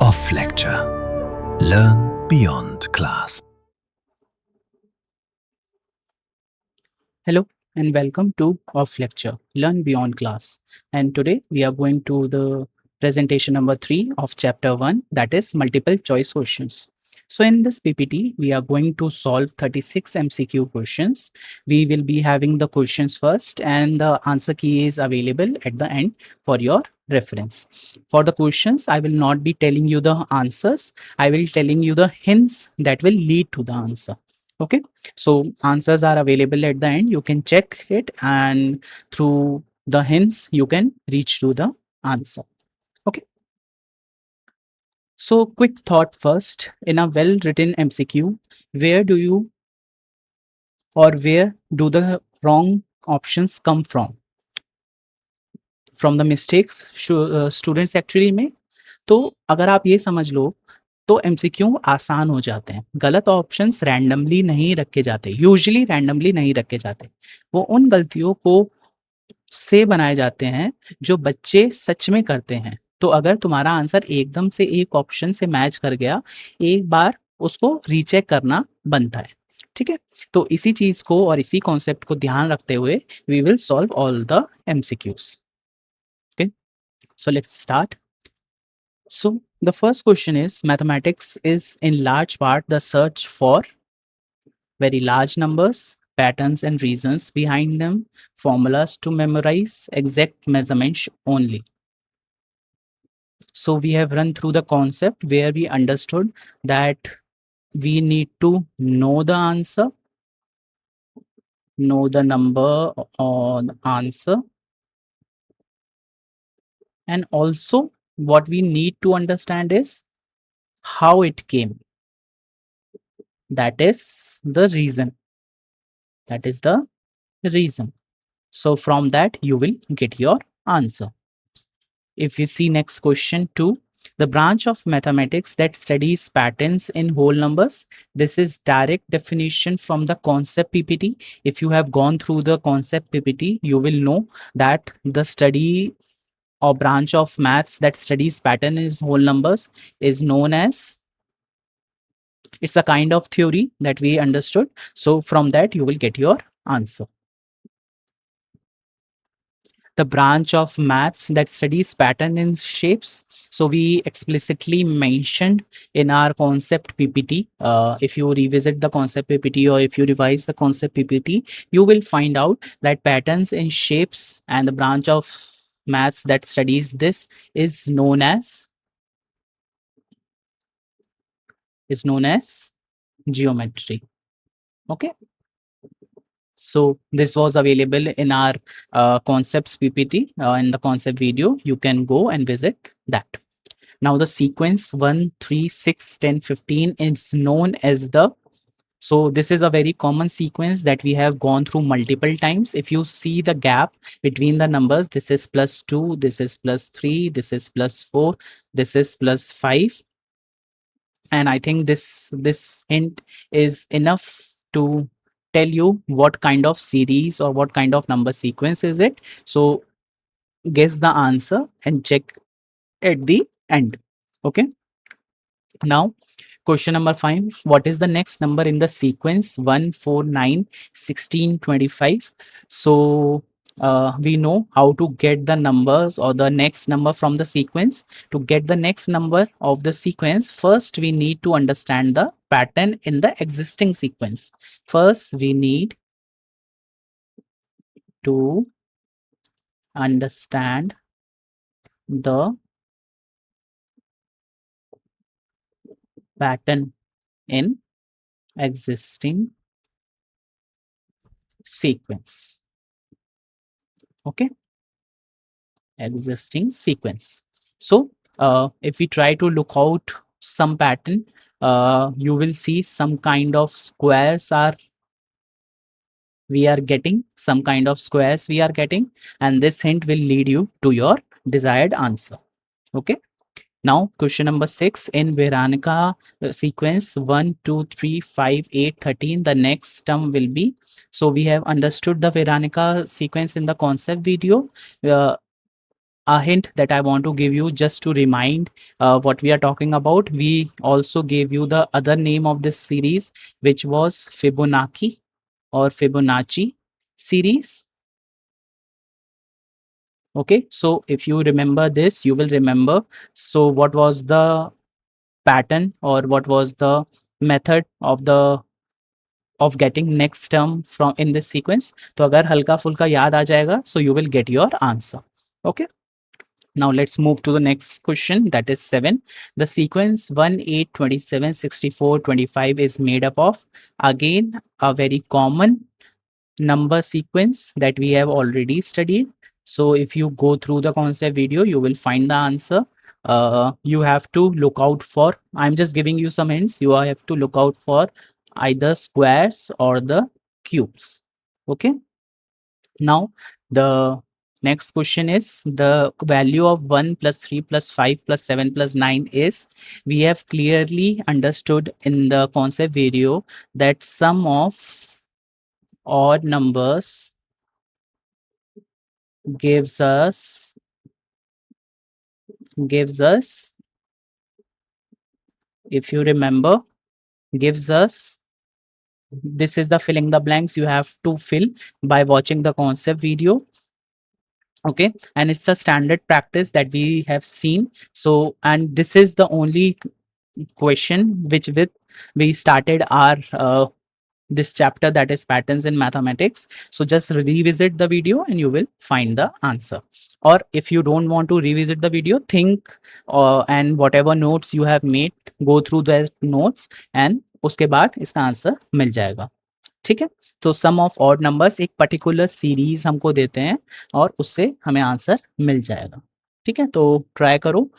Off lecture. Learn beyond class. Hello and welcome to Off Lecture, Learn Beyond Class. And today we are going to the presentation number 3 of chapter 1, that is multiple choice questions. So in this PPT, we are going to solve 36 MCQ questions. We will be having the questions first and the answer key is available at the end for your reference. For the questions, I will not be telling you the answers. I will telling you the hints that will lead to the answer. Okay, so answers are available at the end. You can check it and through the hints you can reach to the answer. Okay, so quick thought first. In a well written MCQ, where do you or where do the wrong options come from the mistakes students actually make. तो अगर आप ये समझ लो तो MCQ आसान हो जाते हैं। गलत ऑप्शंस रैंडमली नहीं रखे जाते, यूजुअली रैंडमली नहीं रखे जाते। वो उन गलतियों को से बनाए जाते हैं जो बच्चे सच में करते हैं। तो अगर तुम्हारा आंसर एकदम से एक ऑप्शन से मैच कर गया, एक बार उसको रीचेक करना बनता है। ठीक है? तो इसी चीज़ को और इसी कॉन्सेप्ट को ध्यान रखते हुए we will solve all the MCQs. Okay? So let's start. So the first question is mathematics is in large part the search for very large numbers, patterns and reasons behind them, formulas to memorize, exact measurements only. So we have run through the concept where we understood that we need to know the answer, know the number or the answer, and also what we need to understand is how it came. That is the reason. That is the reason. So from that you will get your answer. If you see next question 2, the branch of mathematics that studies patterns in whole numbers. This is direct definition from the concept PPT. If you have gone through the concept PPT, you will know that the study or branch of maths that studies pattern in whole numbers is known as, it's a kind of theory that we understood. So from that you will get your answer. The branch of maths that studies pattern in shapes. So we explicitly mentioned in our concept PPT. If you revisit the concept PPT or if you revise the concept PPT, you will find out that patterns in shapes and the branch of maths that studies this is known as geometry. Okay. So this was available in our concepts PPT in the concept video. You can go and visit that. Now the sequence 1, 3, 6, 10, 15 is known as the, so this is a very common sequence that we have gone through multiple times. If you see the gap between the numbers, this is +2, this is +3, this is +4, this is +5. And I think this hint is enough to tell you what kind of series or what kind of number sequence is it. So guess the answer and check at the end. Okay. Now question number 5, what is the next number in the sequence 1, 4, 9, 16, 25? So we know how to get the numbers or the next number from the sequence. To get the next number of the sequence, first we need to understand the pattern in the existing sequence. First we need to understand the pattern in existing sequence. Okay, existing sequence. So if we try to look out some pattern, you will see some kind of squares are we are getting, some kind of squares we are getting, and this hint will lead you to your desired answer. Okay. Now question number 6, in Veronica sequence 1, 2, 3, 5, 8, 13, the next term will be, so we have understood the Veronica sequence in the concept video. a hint that I want to give you just to remind what we are talking about. We also gave you the other name of this series, which was Fibonacci or Fibonacci series. Okay, so if you remember this, you will remember. So what was the pattern or what was the method of getting next term from in this sequence? तो अगर हल्का फुल्का याद आ जाएगा, so you will get your answer. Okay. Now let's move to the next question, that is 7. The sequence 1, 8, 27, 64, 25 is made up of, again, a very common number sequence that we have already studied. So if you go through the concept video, you will find the answer. You have to look out for, I'm just giving you some hints, you have to look out for either squares or the cubes. Okay. Now the next question is the value of 1 plus 3 plus 5 plus 7 plus 9 is, we have clearly understood in the concept video that sum of odd numbers gives us if you remember, gives us, this is the filling the blanks you have to fill by watching the concept video. Okay, and it's a standard practice that we have seen. So, and this is the only question which with we started our this chapter, that is patterns in mathematics. So just revisit the video and you will find the answer. Or if you don't want to revisit the video, think and whatever notes you have made, go through the notes and उसके बाद इसका answer मिल जाएगा. ठीक है, तो सम of odd numbers एक particular series हमको देते हैं और उससे हमें आंसर मिल जाएगा. ठीक है, तो ट्राई करो.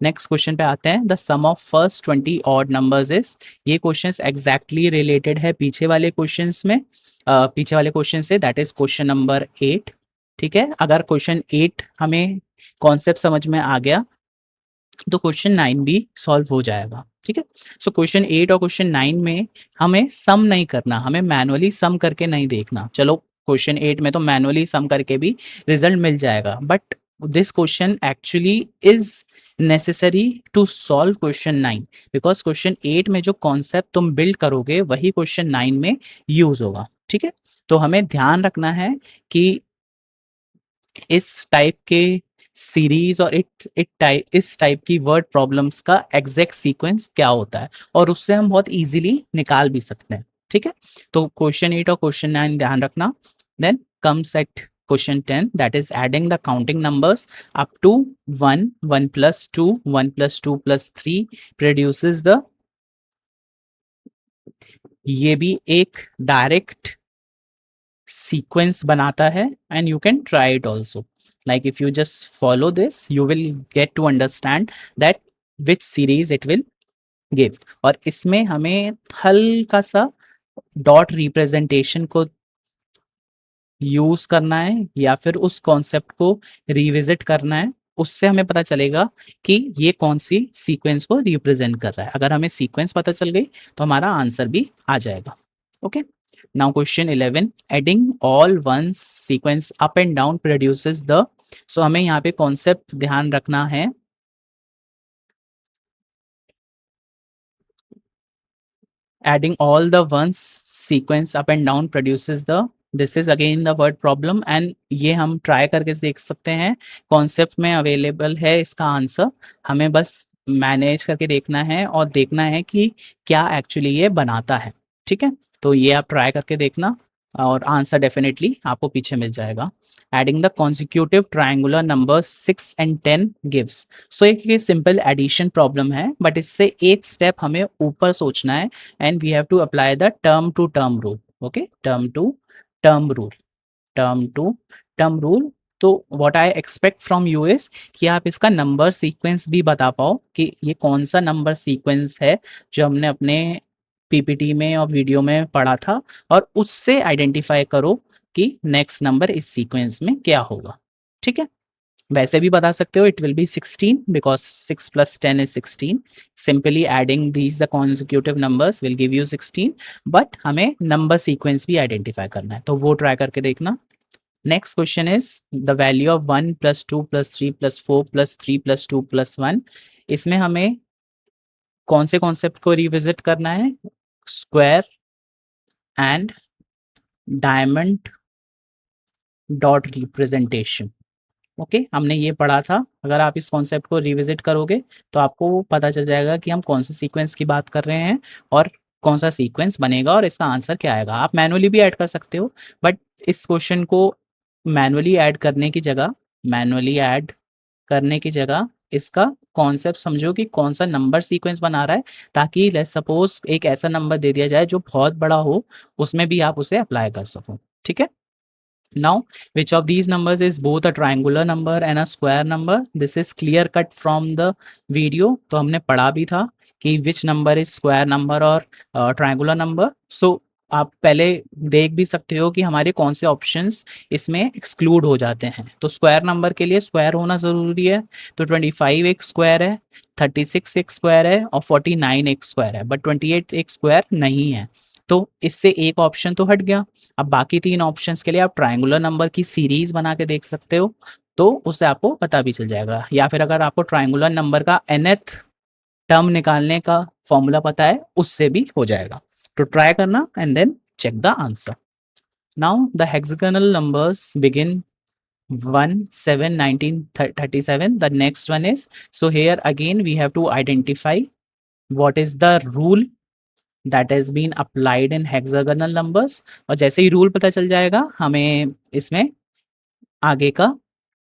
नेक्स्ट क्वेश्चन पे आते हैं. The sum of first 20 odd numbers is, ये क्वेश्चन एग्जैक्टली रिलेटेड है पीछे वाले क्वेश्चन में, पीछे वाले क्वेश्चन से, दैट इज क्वेश्चन नंबर 8. ठीक है, अगर क्वेश्चन 8 हमें कॉन्सेप्ट समझ में आ गया तो क्वेश्चन 9 भी सॉल्व हो जाएगा. ठीक है, सो क्वेश्चन 8 और क्वेश्चन 9 में हमें सम नहीं करना, हमें मैनुअली सम करके नहीं देखना. चलो क्वेश्चन 8 में तो मैनुअली सम करके भी रिजल्ट मिल जाएगा, but this question actually is necessary to solve question 9 because question 8 में जो कॉन्सेप्ट तुम बिल्ड करोगे वही क्वेश्चन 9 में यूज होगा. ठीक है, तो हमें ध्यान रखना है कि इस टाइप के सीरीज और इस टाइप की वर्ड प्रॉब्लम्स का एग्जैक्ट सीक्वेंस क्या होता है और उससे हम बहुत इजीली निकाल भी सकते हैं. ठीक है, तो क्वेश्चन 8 और क्वेश्चन 9 ध्यान रखना. Then comes at question 10, that is adding the counting numbers up to 1, 1 plus 2, 1 plus 2 plus 3 produces the, ये भी एक डायरेक्ट सीक्वेंस बनाता है and you can try it also. Like if you just follow this, you will get to understand that which series it will give. और इसमें हमें हल्का सा डॉट रिप्रेजेंटेशन को यूज करना है या फिर उस कॉन्सेप्ट को रिविजिट करना है, उससे हमें पता चलेगा कि ये कौन सी सीक्वेंस को रिप्रेजेंट कर रहा है. अगर हमें सीक्वेंस पता चल गई तो हमारा आंसर भी आ जाएगा. Okay, now question 11, adding all ones sequence up and down produces the, so हमें यहाँ पे कॉन्सेप्ट ध्यान रखना है. Adding all the ones sequence up and down produces the, this is again the word problem and ये हम try करके देख सकते हैं. कॉन्सेप्ट में अवेलेबल है इसका आंसर, हमें बस मैनेज करके देखना है और देखना है कि क्या एक्चुअली ये बनाता है. ठीक है, तो ये आप ट्राई करके देखना और आंसर डेफिनेटली आपको पीछे मिल जाएगा. Adding the consecutive triangular number 6 and 10 gives, so एक ये सिंपल एडिशन प्रॉब्लम है बट इससे एक स्टेप हमें ऊपर सोचना है and we have to apply the term to term rule. Okay, term to term rule. तो what I expect from you is कि आप इसका नंबर सीक्वेंस भी बता पाओ कि ये कौन सा नंबर सीक्वेंस है जो हमने अपने पीपीटी में और वीडियो में पढ़ा था और उससे आइडेंटिफाई करो कि नेक्स्ट नंबर इस सीक्वेंस में क्या होगा. ठीक है, वैसे भी बता सकते हो, it will B 16 because 6 plus 10 is 16. Simply adding these the consecutive numbers will give you 16, but हमें नंबर सीक्वेंस भी आइडेंटिफाई करना है, तो वो ट्राई करके देखना. Next question is the value of 1 + 2 + 3 + 4 + 3 + 2 + 1। इसमें हमें कौन से कॉन्सेप्ट को रिविजिट करना है? Square and diamond dot representation. Okay, हमने ये पढ़ा था। अगर आप इस कॉन्सेप्ट को रिविजिट करोगे तो आपको पता चल जाएगा कि हम कौन से सीक्वेंस की बात कर रहे हैं और कौन सा सीक्वेंस बनेगा और इसका आंसर क्या आएगा। आप मैनुअली भी ऐड कर सकते हो, बट इस क्वेश्चन को मैनुअली ऐड करने की जगह इसका कॉन्सेप्ट समझो कि कौन सा नंबर सीक्वेंस बना रहा है, ताकि लेट्स सपोज एक ऐसा नंबर दे दिया जाए जो बहुत बड़ा हो, उसमें भी आप उसे अप्लाई कर सको। ठीक है। Now, which of these numbers is both a triangular number and a square number? This is clear cut from the video. तो हमने पढ़ा भी था कि which number is square number और triangular number. So आप पहले देख भी सकते हो कि हमारे कौन से ऑप्शंस इसमें एक्सक्लूड हो जाते हैं। तो स्क्वायर नंबर के लिए स्क्वायर होना ज़रूरी है। तो 25 एक स्क्वायर है, 36 एक स्क्वायर है और 49 एक स्क्वायर है, बट 28 एक स्क्वायर नहीं है। तो इससे एक ऑप्शन तो हट गया। अब बाकी 3 ऑप्शंस के लिए आप ट्रायंगुलर नंबर की सीरीज बना के देख सकते हो, तो उससे आपको पता भी चल जाएगा। या फिर अगर आपको ट्रायंगुलर नंबर का nth टर्म निकालने का फॉर्मूला पता है, उससे भी हो जाएगा। तो ट्राई करना and then check the answer. Now the hexagonal numbers begin 1, 7, 19, 37. The next one is, so here again we have to identify what is the rule that has been applied in hexagonal numbers। और जैसे ही rule पता चल जाएगा हमें इसमें आगे का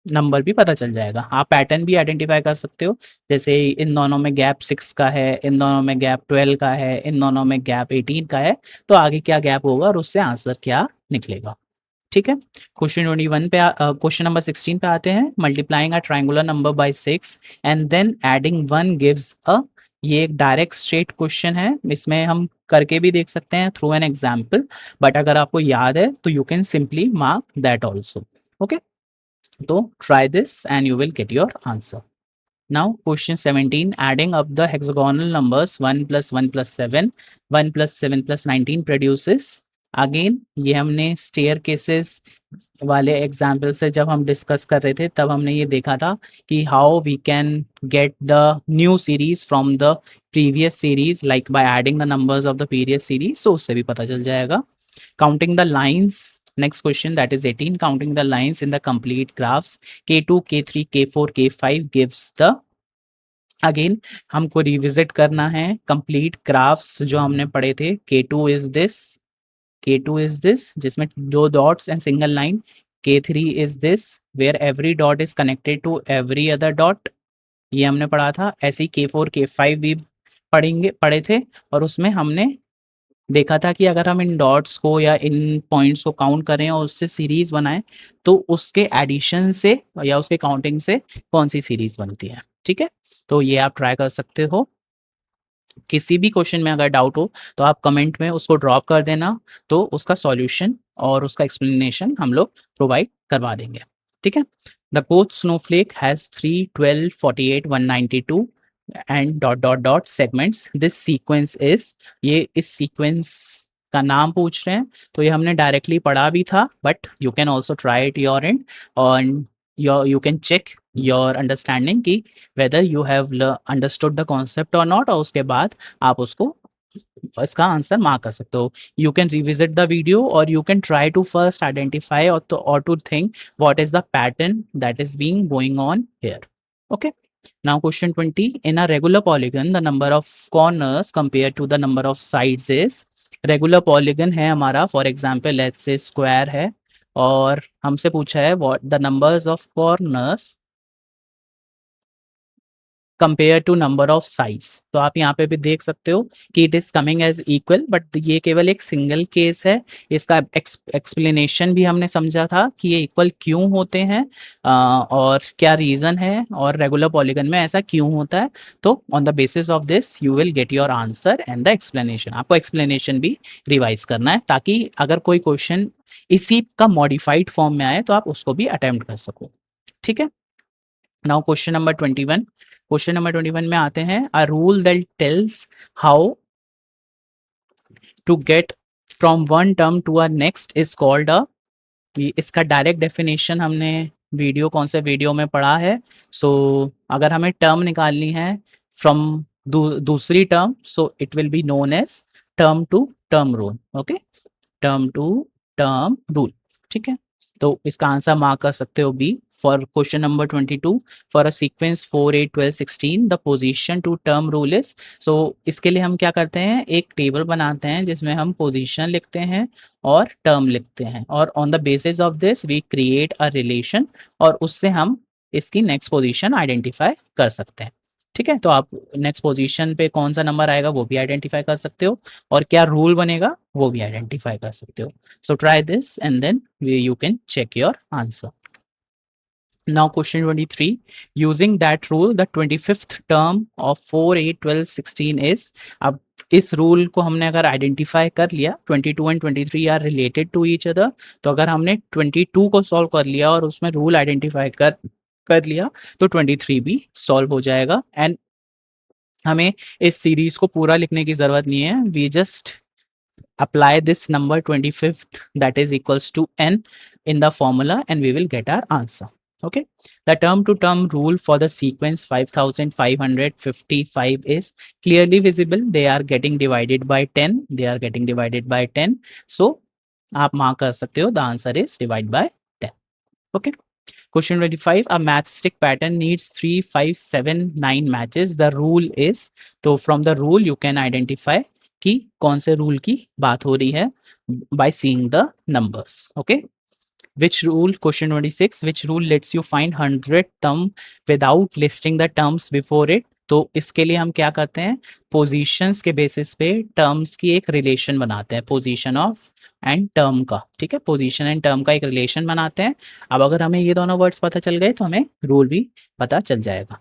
number भी पता चल जाएगा। आप पैटर्न भी आइडेंटिफाई कर सकते हो, जैसे इन दोनों में गैप 6 का है, इन दोनों में गैप 12 का है, इन दोनों में गैप 18 का है, तो आगे क्या गैप होगा और उससे आंसर क्या निकलेगा। ठीक है। क्वेश्चन नंबर 16 पे आते हैं। Multiplying a triangular number by 6 and then adding 1 gives a. ये एक डायरेक्ट स्ट्रेट क्वेश्चन है, इसमें हम करके भी देख सकते हैं थ्रू एन एग्जाम्पल, बट अगर आपको याद है तो you can simply mark that also. Okay, तो try this and you will get your answer. Now question 17, adding up the hexagonal numbers 1 + 1 + 7, 1 + 7 + 19 produces। Again ये हमने स्टेयर केसेस वाले एग्जाम्पल से जब हम डिस्कस कर रहे थे तब हमने ये देखा था कि how we can get the new series from the previous series, like by adding the numbers of the previous series. So उससे भी पता चल जाएगा। Counting the lines, next question, that is 18, counting the lines in the complete graphs k2 k3 k4 k5 gives the। Again हमको revisit करना है complete graphs जो हमने पढ़े थे। k2 is this, k2 is this जिसमें 2 dots and single line. k3 is this where every dot is connected to every other dot, ये हमने पढ़ा था। ऐसे ही k4 k5 भी पढ़े थे, और उसमें हमने देखा था कि अगर हम इन डॉट्स को या इन पॉइंट्स को काउंट करें और उससे सीरीज बनाएं तो उसके एडिशन से या उसके काउंटिंग से कौन सी सीरीज बनती है। ठीक है, तो ये आप ट्राई कर सकते हो। किसी भी क्वेश्चन में अगर डाउट हो तो आप कमेंट में उसको ड्रॉप कर देना, तो उसका सॉल्यूशन और उसका एक्सप्लेनेशन हम लोग प्रोवाइड करवा देंगे। ठीक है। The code Snowflake has 3, 12, 48, 192 and dot dot dot segments. This sequence is, ये इस सीक्वेंस का नाम पूछ रहे हैं, तो ये हमने डायरेक्टली पढ़ा भी था, but you can also try it your and और you can check your understanding कि whether you have understood the concept or not, और उसके बाद आप उसको इसका आंसर मार्क कर सकते हो। You can revisit the video or you can try to first identify or to think what is the pattern that is being going on here. Okay. Now question 20, in a regular polygon the number of corners compared to the number of sides is। Regular polygon है हमारा, for example let's say square है, और हमसे पूछा है what the numbers of corners compare to number of sides. तो आप यहाँ पे भी देख सकते हो कि it is coming as equal, but ये केवल एक सिंगल केस है। इसका एक्सप्लेनेशन भी हमने समझा था कि ये इक्वल क्यों होते हैं और क्या रीजन है, और रेगुलर पॉलीगन में ऐसा क्यों होता है। तो on the basis of this you will get your answer and the explanation. आपको एक्सप्लेनेशन भी रिवाइज करना है, ताकि अगर कोई क्वेश्चन इसी का मॉडिफाइड फॉर्म में आए तो आप उसको भी अटेम्प्ट कर सको। ठीक है। Now question number 21। Question number 21 में आते हैं, a rule that tells how to get from one term to a next is called a. इसका डायरेक्ट डेफिनेशन हमने वीडियो कौन से वीडियो में पढ़ा है। सो अगर हमें टर्म निकालनी है फ्रॉम दूसरी term, so it will be known as term to term rule. Okay, term to term rule, ठीक है। तो इसका आंसर मार्क कर सकते हो B for question number 22 for a sequence 4 8 12 16 the position to term rule is. So इसके लिए हम क्या करते हैं, एक टेबल बनाते हैं जिसमें हम पोजीशन लिखते हैं और टर्म लिखते हैं, और on the basis of this we create a relation, और उससे हम इसकी नेक्स्ट पोजीशन आइडेंटिफाई कर सकते हैं। ठीक है, तो आप नेक्स्ट पोजीशन पे कौन सा नंबर आएगा वो भी आइडेंटिफाई कर सकते हो, और क्या रूल बनेगा वो भी आइडेंटिफाई कर सकते हो। So try this and then you can check your answer. Now question 23, using that rule the 25th term of 4 8 12 16 is। अब इस रूल को हमने अगर आइडेंटिफाई कर लिया, 22 and 23 are related to each other, तो अगर हमने 22 को सॉल्व कर लिया और उसमें रूल आइडेंटिफाई कर लिया तो 23 भी सॉल्व हो जाएगा। एंड हमें इस सीरीज को पूरा लिखने की जरूरत नहीं है, we just apply this number 25th that is equals to n in the formula and we will get our answer. Okay, the term to term rule for the sequence 5555 is clearly visible, they are getting divided by 10, they are getting divided by 10, so आप mark कर सकते हो the answer is divide by 10. Okay, question 25, a matchstick pattern needs 3 5 7 9 matches, the rule is। तो from the rule you can identify कि कौन से rule की बात हो रही है by seeing the numbers. Okay, which rule, question 26, which rule lets you find 100th term without listing the terms before it। तो इसके लिए हम क्या करते हैं, पोजीशंस के बेसिस पे टर्म्स की एक रिलेशन बनाते हैं, पोजीशन ऑफ एंड टर्म का। ठीक है, पोजीशन एंड टर्म का एक रिलेशन बनाते हैं। अब अगर हमें ये दोनों वर्ड्स पता चल गए तो हमें रूल भी पता चल जाएगा।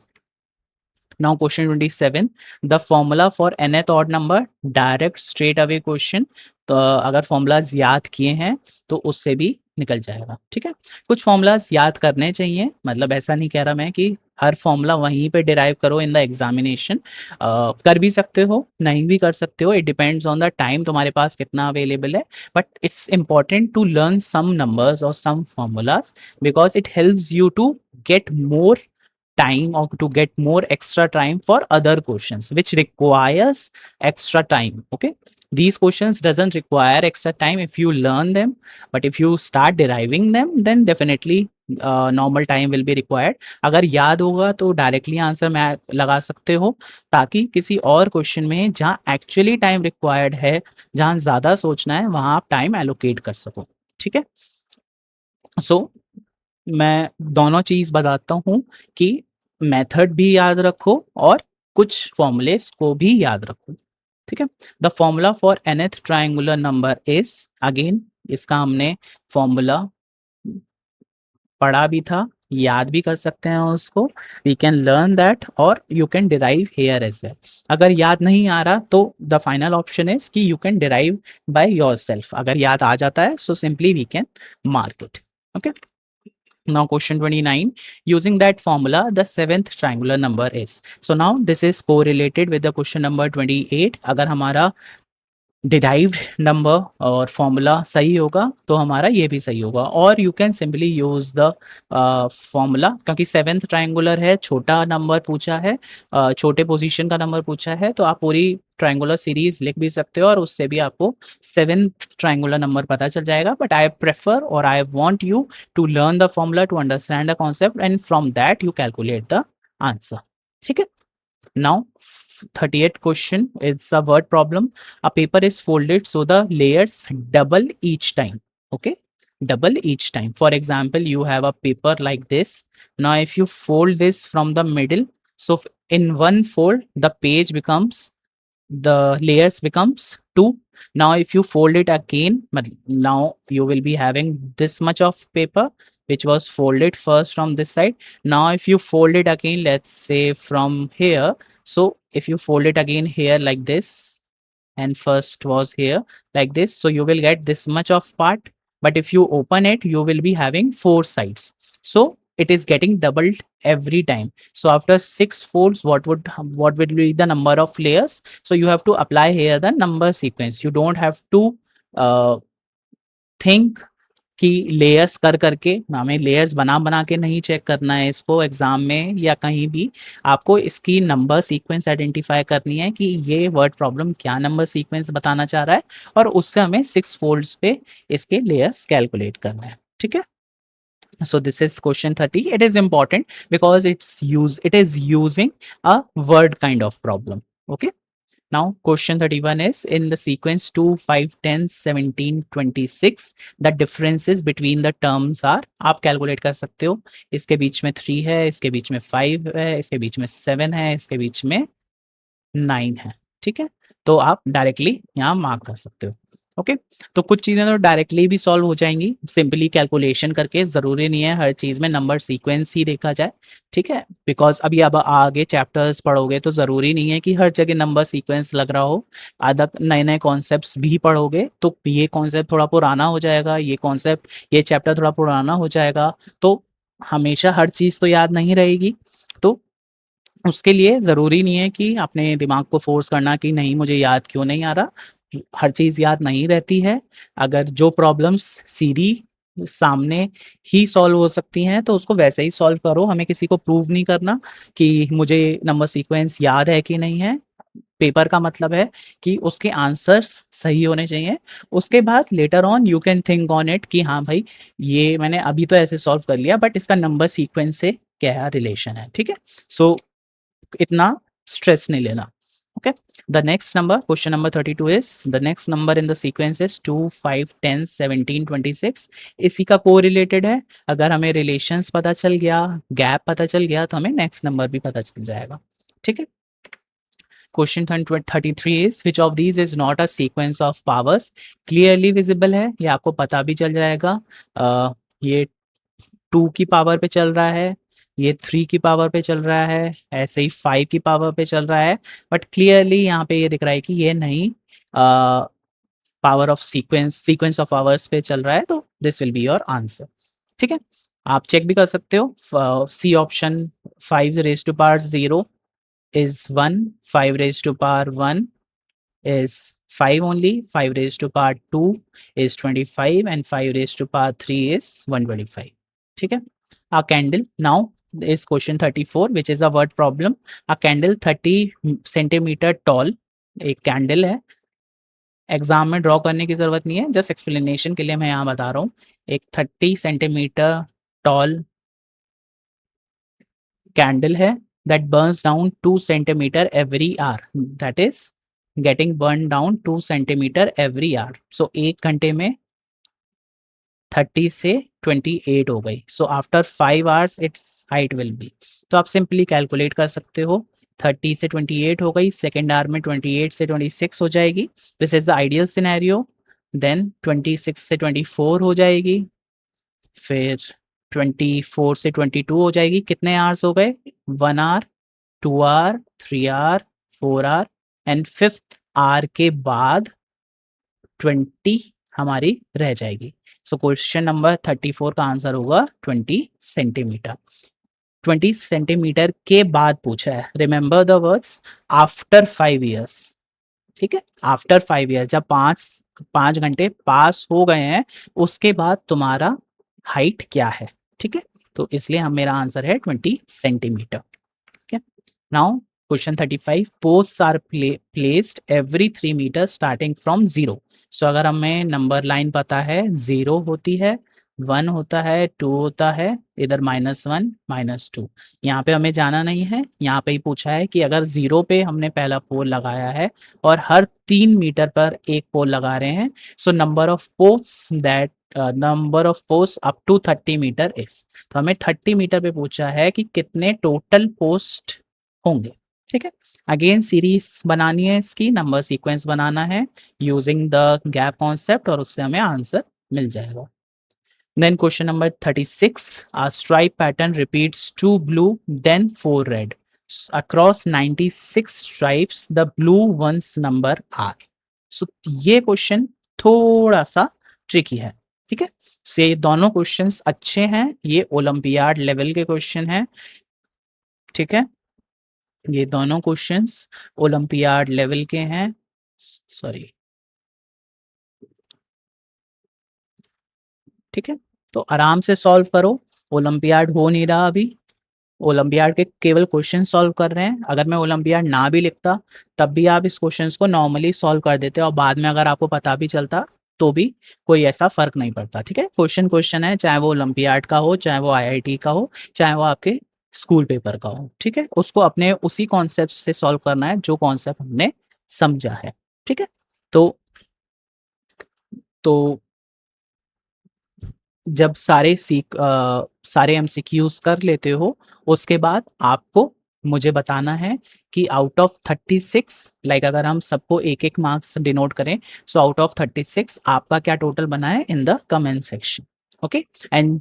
Now question 27, the formula for nth odd number, direct straight away question। तो अगर फॉर्मूलाज याद किए हैं तो उससे भी निकल जाएगा। ठीक है, कुछ फॉर्मूलाज याद करने चाहिए, मतलब ऐसा नहीं कह रहा मैं कि हर फॉर्मूला वहीं पे डिराइव करो इन द एग्जामिनेशन। कर भी सकते हो, नहीं भी कर सकते हो, it depends on the time तुम्हारे पास कितना अवेलेबल है, but it's important to learn some numbers और some formulas because it helps you to get more time or to get more extra time for other questions which requires extra time. Okay, these questions doesn't require extra time if you learn them, but if you start deriving them then definitely normal time will be required। अगर याद होगा तो directly answer में लगा सकते हो, ताकि किसी और क्वेश्चन में जहाँ एक्चुअली टाइम रिक्वायर्ड है, जहाँ ज़्यादा सोचना है, वहाँ आप टाइम एलोकेट कर सको। ठीक है, सो मैं दोनों चीज बताता हूँ कि मेथड भी याद रखो और कुछ फॉर्मूलेस को भी याद रखो। ठीक है, the formula for nth triangular number is, again इसका हमने फॉर्मूला पढ़ा भी था, याद भी कर सकते हैं उसको, वी कैन लर्न दैट और you can derive here as well. अगर याद नहीं आ रहा तो द फाइनल ऑप्शन इज कि you can derive by yourself. अगर याद आ जाता है so simply we can mark it. Okay, now question 29, using that formula the seventh triangular number is। so now this is correlated with the question number 28। अगर हमारा derived number और formula सही होगा तो हमारा ये भी सही होगा, और you can simply use the formula, क्योंकि सेवेंथ ट्रायंगुलर है, छोटा नंबर पूछा है, छोटे पोजीशन का नंबर पूछा है, तो आप पूरी ट्रायंगुलर सीरीज लिख भी सकते हो और उससे भी आपको सेवेंथ ट्रायंगुलर नंबर पता चल जाएगा। बट आई प्रेफर और I want you to learn the formula to understand the concept and from that you calculate the answer. ठीक है, now 38th question is a word problem। a paper is folded so the layers double each time। okay, double each time, for example you have a paper like this, now if you fold this from the middle, so in one fold the page becomes, the layers becomes 2। now if you fold it again, now you will be having this much of paper which was folded first from this side, now if you fold it again, let's say from here, so if you fold it again here like this, and first was here like this, so you will get this much of part, but if you open it you will be having 4 sides, so it is getting doubled every time। so after 6 folds what will be the number of layers, so you have to apply here the number sequence, you don't have to think कि layers कर करके, हमें layers बना बना के नहीं check करना है इसको एग्जाम में या कहीं भी। आपको इसकी नंबर सीक्वेंस आइडेंटिफाई करनी है कि ये वर्ड प्रॉब्लम क्या नंबर सीक्वेंस बताना चाह रहा है, और उससे हमें 6 फोल्ड्स पे इसके लेयर्स कैलकुलेट करना है। ठीक है, so this is question 30. It is important because it is using a word kind of problem. Okay, now question 31 is in the sequence 2 5 10 17 26 the differences between the terms are, आप calculate कर सकते हो। इसके बीच में 3 है, इसके बीच में 5 है, इसके बीच में 7 है, इसके बीच में 9 है। ठीक है, तो आप डायरेक्टली यहाँ मार्क कर सकते हो। ओके, तो कुछ चीज़ें तो डायरेक्टली भी सॉल्व हो जाएंगी सिंपली कैलकुलेशन करके, ज़रूरी नहीं है हर चीज़ में नंबर सीक्वेंस ही देखा जाए। ठीक है, बिकॉज अभी अब आगे चैप्टर्स पढ़ोगे तो ज़रूरी नहीं है कि हर जगह नंबर सीक्वेंस लग रहा हो। आधा नए नए कॉन्सेप्ट्स भी पढ़ोगे तो ये कॉन्सेप्ट थोड़ा पुराना हो जाएगा, ये चैप्टर थोड़ा पुराना हो जाएगा, तो हमेशा हर चीज़ तो याद नहीं रहेगी। तो उसके लिए ज़रूरी नहीं है कि अपने दिमाग को फ़ोर्स करना कि नहीं मुझे याद क्यों नहीं आ रहा, हर चीज़ याद नहीं रहती है। अगर जो प्रॉब्लम्स सीधी सामने ही सॉल्व हो सकती हैं तो उसको वैसे ही सॉल्व करो, हमें किसी को प्रूव नहीं करना कि मुझे नंबर सीक्वेंस याद है कि नहीं है। पेपर का मतलब है कि उसके आंसर्स सही होने चाहिए, उसके बाद later on you can think on it कि हाँ भाई ये मैंने अभी तो ऐसे सॉल्व कर लिया बट इसका नंबर सीक्वेंस से क्या रिलेशन है। ठीक है, सो इतना स्ट्रेस नहीं लेना। Okay, the next number question number 32 is the next number in the sequence is 2 5 10 17 26। इसी का को रिलेटेड है, अगर हमें रिलेशंस पता चल गया, गैप पता चल गया तो हमें नेक्स्ट नंबर भी पता चल जाएगा। ठीक है, question 33 is which of these is not a sequence of powers, clearly visible है, ये आपको पता भी चल जाएगा। ये 2 की पावर पे चल रहा है, ये 3 की पावर पे चल रहा है, ऐसे ही 5 की पावर पे चल रहा है, बट क्लियरली यहाँ पे ये दिख रहा है कि ये नहीं power of sequence of powers पे चल रहा है, तो this will be your answer. ठीक है, आप चेक भी कर सकते हो। C option 5 raise to power 0 is 1, 5 raised to power 1 is 5 only, 5 raised to power 2 is 25 and 5 raised to power 3 is 125. ठीक है, a candle now is question 34 which is a word problem. A candle 30 centimeter tall, एक candle है, exam में draw करने की जरूरत नहीं है, जस्ट एक्सप्लेनेशन के लिए मैं यहाँ बता रहा हूँ। एक 30 सेंटीमीटर टॉल कैंडल है that burns down 2 centimeter every hour, that is getting burned down 2 centimeter every hour. So 1 घंटे में 30 से 28 हो गई, so after 5 hours its height will be, तो आप सिंपली कैलकुलेट कर सकते हो। 30 से 28 हो गई, सेकेंड आवर में 28 से 26 हो जाएगी, this is the ideal scenario. Then 26 से 24 हो जाएगी, फिर 24 से 22 हो जाएगी, कितने आवर्स हो गए, 1 hour, 2 hour, 3 hour, 4 hour and 5th hour के बाद 20 हमारी रह जाएगी। सो क्वेश्चन नंबर 34 का आंसर होगा 20 सेंटीमीटर। 20 सेंटीमीटर के बाद पूछा है, remember the words after 5 years. ठीक है, आफ्टर 5 ईयर्स, जब 5 घंटे पास हो गए हैं उसके बाद तुम्हारा हाइट क्या है। ठीक है, तो इसलिए हम मेरा आंसर है 20 सेंटीमीटर। ठीक है, now question 35 posts are placed every 3 metre starting from 0। So अगर हमें नंबर लाइन पता है 0 होती है, 1 होता है, 2 होता है, इधर -1 -2, यहाँ पे हमें जाना नहीं है, यहाँ पे ही पूछा है कि अगर 0 पे हमने पहला पोल लगाया है और हर 3 मीटर पर एक पोल लगा रहे हैं, so number of post up to 30 metre is, तो हमें 30 मीटर पे पूछा है कि कितने टोटल पोस्ट होंगे। ठीक है, अगेन सीरीज बनानी है, इसकी नंबर सीक्वेंस बनाना है यूजिंग द गैप कॉन्सेप्ट और उससे हमें आंसर मिल जाएगा। Then question number 36 a stripe pattern repeats 2 blue then 4 red across 96 stripes the blue ones number are। सो ये क्वेश्चन थोड़ा सा ट्रिकी है। ठीक है, सो ये दोनों क्वेश्चंस अच्छे हैं, ये ओलंपियाड लेवल के क्वेश्चन हैं। ठीक है, ये दोनों क्वेश्चंस ओलंपियाड लेवल के हैं, सॉरी ठीक है, तो आराम से सॉल्व करो। ओलंपियाड हो नहीं रहा अभी, ओलंपियाड के केवल क्वेश्चन सॉल्व कर रहे हैं। अगर मैं ओलंपियाड ना भी लिखता तब भी आप इस क्वेश्चंस को नॉर्मली सॉल्व कर देते और बाद में अगर आपको पता भी चलता तो भी कोई ऐसा फर्क नहीं पड़ता। ठीक है, क्वेश्चन क्वेश्चन है, चाहे वो ओलंपियाड का हो, चाहे वो आईआईटी का हो, चाहे वो आपके स्कूल पेपर का हो। ठीक है, उसको अपने उसी कॉन्सेप्ट से सॉल्व करना है जो कॉन्सेप्ट हमने समझा है। ठीक है, तो जब सारे एमसीक्यूज कर लेते हो, उसके बाद आपको मुझे बताना है कि आउट ऑफ 36, लाइक अगर हम सबको एक एक मार्क्स डिनोट करें, सो आउट ऑफ 36 आपका क्या टोटल बना है in the comment section. Okay, and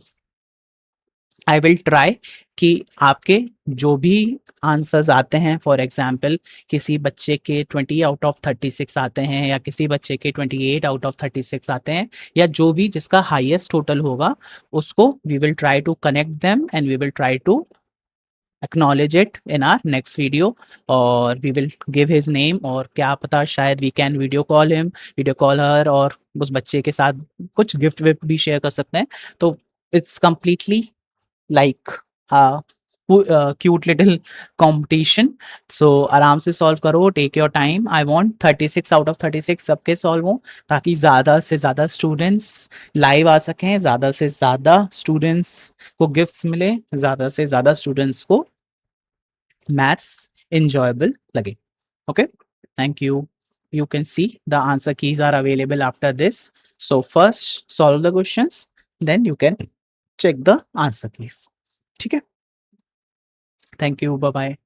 I will try कि आपके जो भी आंसर्स आते हैं, फॉर एग्जाम्पल किसी बच्चे के 20 आउट ऑफ 36 आते हैं या किसी बच्चे के 28 आउट ऑफ 36 आते हैं, या जो भी जिसका हाईएस्ट टोटल होगा उसको we will try to connect them and we will try to acknowledge it in our next video, और we will give his name, और क्या पता शायद we can video call him, video call her, और उस बच्चे के साथ कुछ गिफ्ट विफ्ट भी शेयर कर सकते हैं। तो it's completely like cute little competition. So आराम से सॉल्व करो, take your time. I want 36 out of 36 सबके सॉल्व हो, ताकि ज़्यादा से ज़्यादा स्टूडेंट्स लाइव आ सकें, ज़्यादा से ज़्यादा स्टूडेंट्स को गिफ्ट्स मिले, ज़्यादा से ज़्यादा स्टूडेंट्स को maths enjoyable lage. Okay, thank you. You can see the answer keys are available after this. So first solve the questions, then you can check the answer keys. ठीक है, thank you, bye bye.